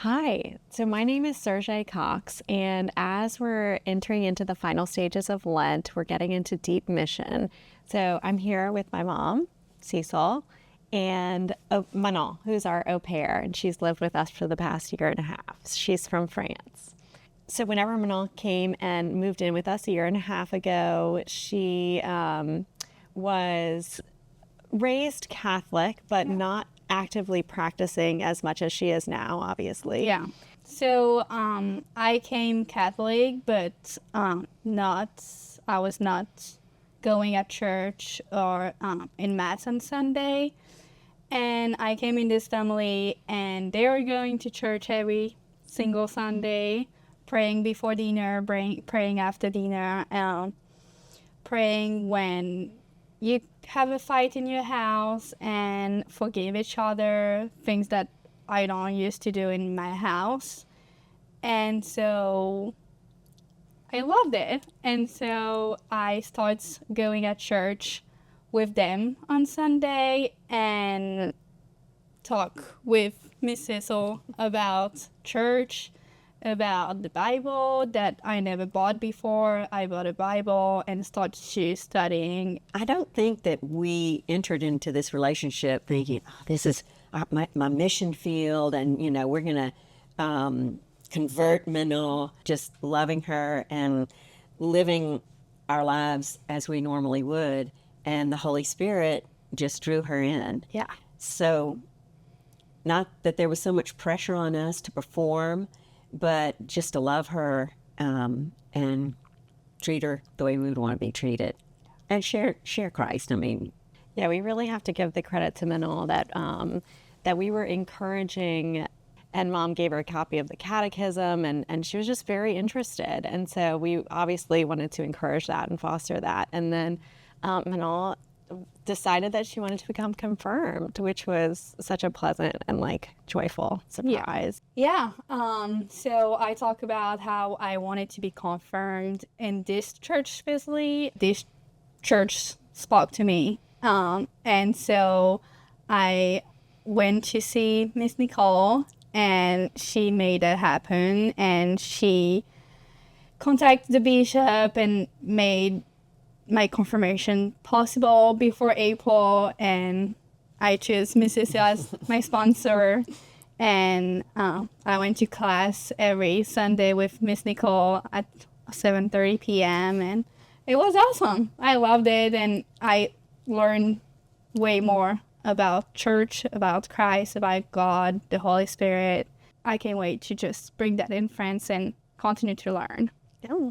Hi, so my name is Sergey Cox, and as we're entering into the final stages of Lent, we're getting into deep mission. So I'm here with my mom, Cecil, and Manon, who's our au pair, and she's lived with us for the past year and a half. She's from France. So whenever Manon came and moved in with us a year and a half ago, she was raised Catholic, but not actively practicing as much as she is now, obviously. Yeah. So I came Catholic, but I was not going at church or in mass on Sunday. And I came in this family, and they were going to church every single Sunday, praying before dinner, praying after dinner, praying when you have a fight in your house and forgive each other, things that I don't used to do in my house. And so I loved it. And so I started going at church with them on Sunday and talk with Miss Cecil about church, about the Bible that I never bought before. I bought a Bible and started studying. I don't think that we entered into this relationship thinking, oh, this is my mission field, and we're gonna convert Minnow, just loving her and living our lives as we normally would, and the Holy Spirit just drew her in. Yeah. So, not that there was so much pressure on us to perform, but just to love her and treat her the way we would want to be treated, and share Christ. I mean, Yeah, we really have to give the credit to Manon that we were encouraging, and Mom gave her a copy of the Catechism, and she was just very interested. And so we obviously wanted to encourage that and foster that. And then Manon decided that she wanted to become confirmed, which was such a pleasant and joyful surprise. Yeah. So I talk about how I wanted to be confirmed in this church specifically. This church spoke to me. And so I went to see Miss Nicole, and she made that happen. And she contacted the bishop and made my confirmation possible before April, and I chose Mrs. as my sponsor. And I went to class every Sunday with Miss Nicole at 7:30 p.m. and it was awesome. I loved it, and I learned way more about church, about Christ, about God, the Holy Spirit. I can't wait to just bring that in France and continue to learn. Yeah.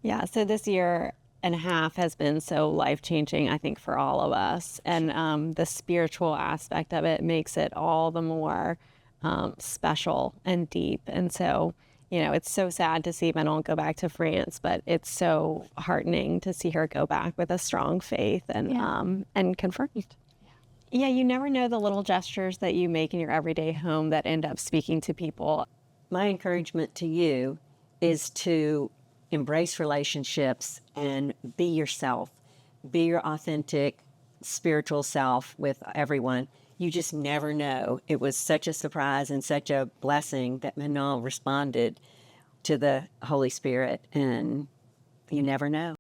Yeah, so this year and a half has been so life-changing, I think, for all of us. And the spiritual aspect of it makes it all the more special and deep. And so, it's so sad to see Manon go back to France, but it's so heartening to see her go back with a strong faith and confirmed. Yeah, you never know the little gestures that you make in your everyday home that end up speaking to people. my encouragement to you is to embrace relationships and be yourself, be your authentic spiritual self with everyone. You just never know. It was such a surprise and such a blessing that Manon responded to the Holy Spirit, and you never know.